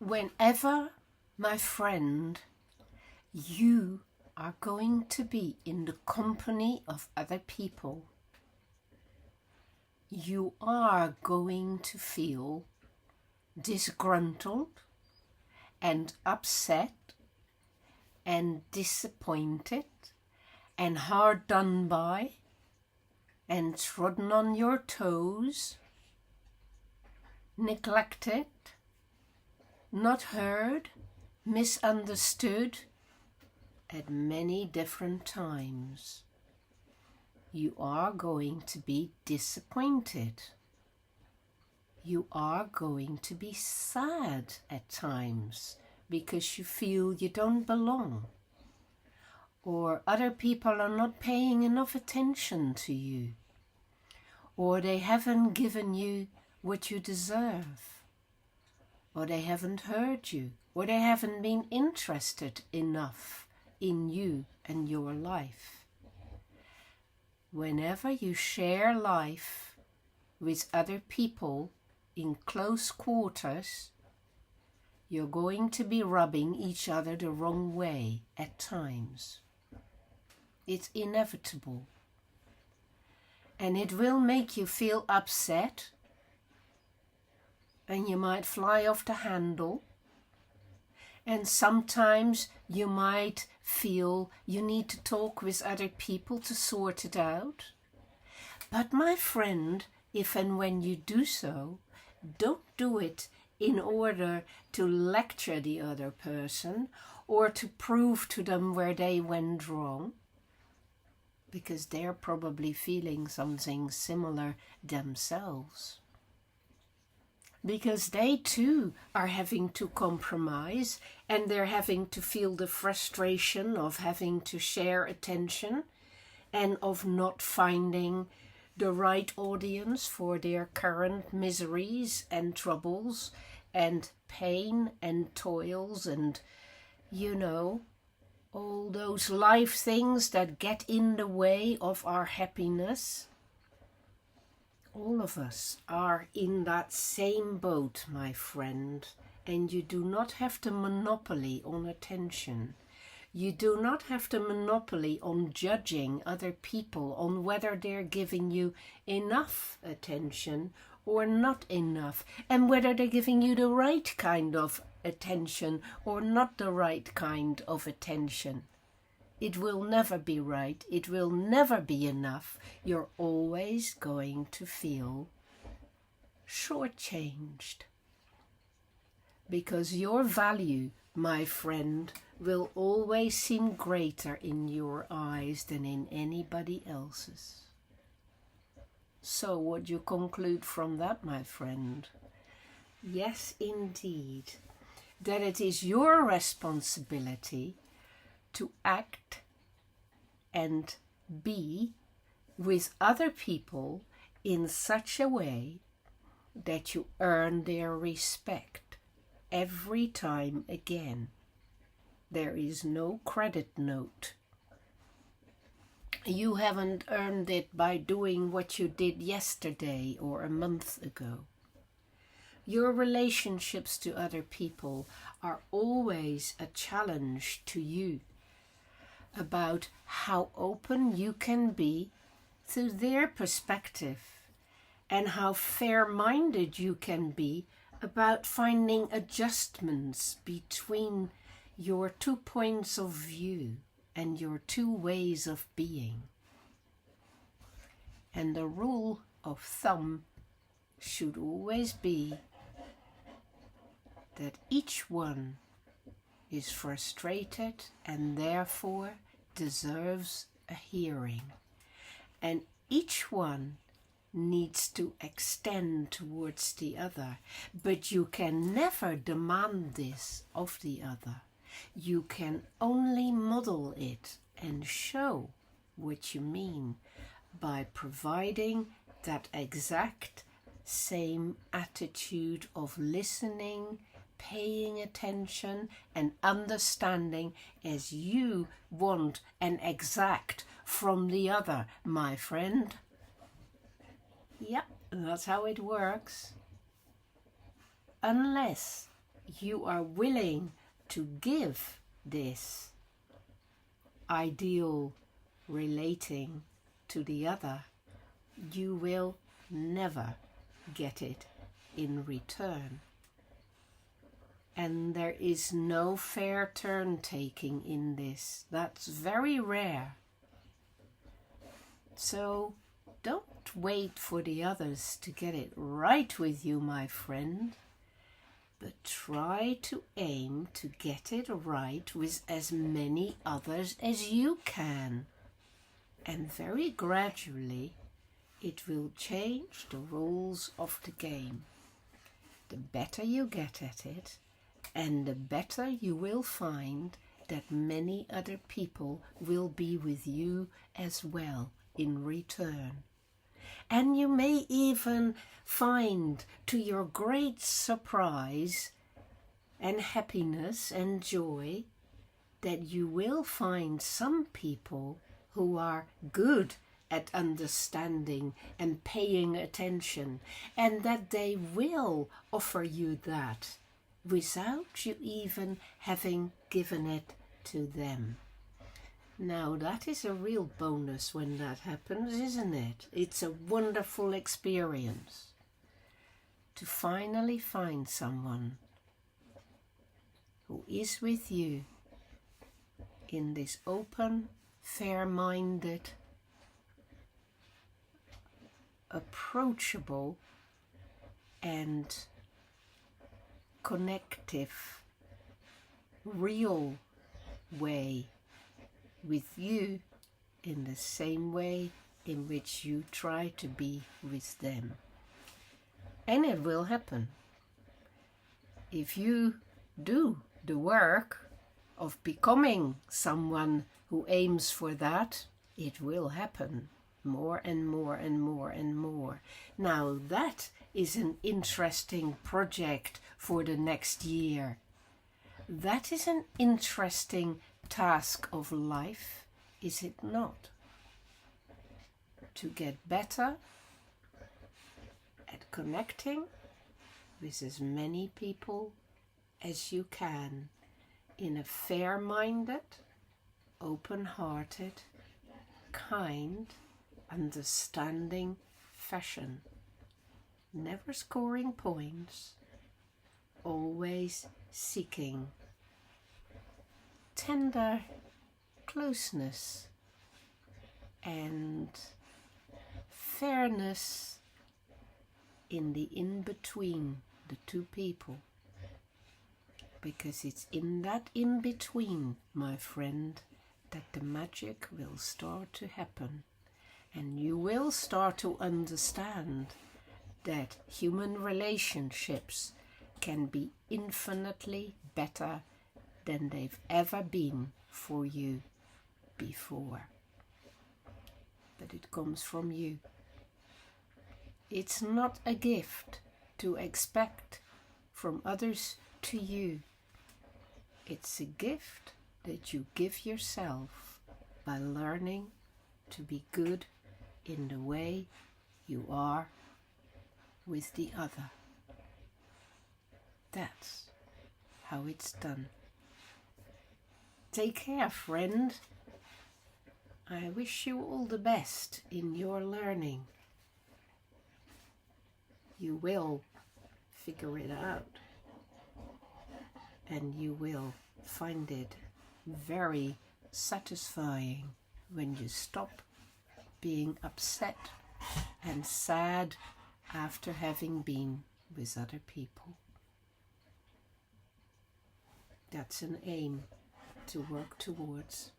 Whenever, my friend, you are going to be in the company of other people, you are going to feel disgruntled and upset and disappointed and hard done by and trodden on your toes, neglected, not heard, misunderstood at many different times. You are going to be disappointed. You are going to be sad at times because you feel you don't belong, or other people are not paying enough attention to you, or they haven't given you what you deserve, or they haven't heard you, or they haven't been interested enough in you and your life. Whenever you share life with other people in close quarters, you're going to be rubbing each other the wrong way at times. It's inevitable. And it will make you feel upset, and you might fly off the handle, and sometimes you might feel you need to talk with other people to sort it out. But my friend, if and when you do so, don't do it in order to lecture the other person or to prove to them where they went wrong, because they're probably feeling something similar themselves. Because they too are having to compromise, and they're having to feel the frustration of having to share attention and of not finding the right audience for their current miseries and troubles and pain and toils and, all those life things that get in the way of our happiness. All of us are in that same boat, my friend, and you do not have the monopoly on attention. You do not have the monopoly on judging other people on whether they're giving you enough attention or not enough, and whether they're giving you the right kind of attention or not the right kind of attention. It will never be right. It will never be enough. You're always going to feel shortchanged. Because your value, my friend, will always seem greater in your eyes than in anybody else's. So what you conclude from that, my friend? Yes, indeed, that it is your responsibility to act and be with other people in such a way that you earn their respect every time again. There is no credit note. You haven't earned it by doing what you did yesterday or a month ago. Your relationships to other people are always a challenge to you about how open you can be through their perspective, and how fair-minded you can be about finding adjustments between your 2 points of view and your 2 ways of being. And the rule of thumb should always be that each one is frustrated and therefore deserves a hearing, and each one needs to extend towards the other, but you can never demand this of the other. You can only model it and show what you mean by providing that exact same attitude of listening, paying attention and understanding as you want and exact from the other, my friend. Yep, that's how it works. Unless you are willing to give this ideal relating to the other, you will never get it in return. And there is no fair turn taking in this. That's very rare. So don't wait for the others to get it right with you, my friend, but try to aim to get it right with as many others as you can. And very gradually it will change the rules of the game. The better you get at it, and the better you will find that many other people will be with you as well in return. And you may even find, to your great surprise and happiness and joy, that you will find some people who are good at understanding and paying attention, and that they will offer you that without you even having given it to them. Now that is a real bonus when that happens, isn't it? It's a wonderful experience to finally find someone who is with you in this open, fair-minded, approachable and connective, real way with you in the same way in which you try to be with them. And it will happen. If you do the work of becoming someone who aims for that, it will happen more and more and more and more. Now that is an interesting project for the next year. That is an interesting task of life, is it not? To get better at connecting with as many people as you can in a fair-minded, open-hearted, kind, understanding fashion. Never scoring points, always seeking tender closeness and fairness in the in-between the two people. Because it's in that in-between, my friend, that the magic will start to happen. And you will start to understand that human relationships can be infinitely better than they've ever been for you before. But it comes from you. It's not a gift to expect from others to you. It's a gift that you give yourself by learning to be good in the way you are with the other. That's how it's done. Take care, friend. I wish you all the best in your learning. You will figure it out, and you will find it very satisfying when you stop being upset and sad after having been with other people. That's an aim to work towards.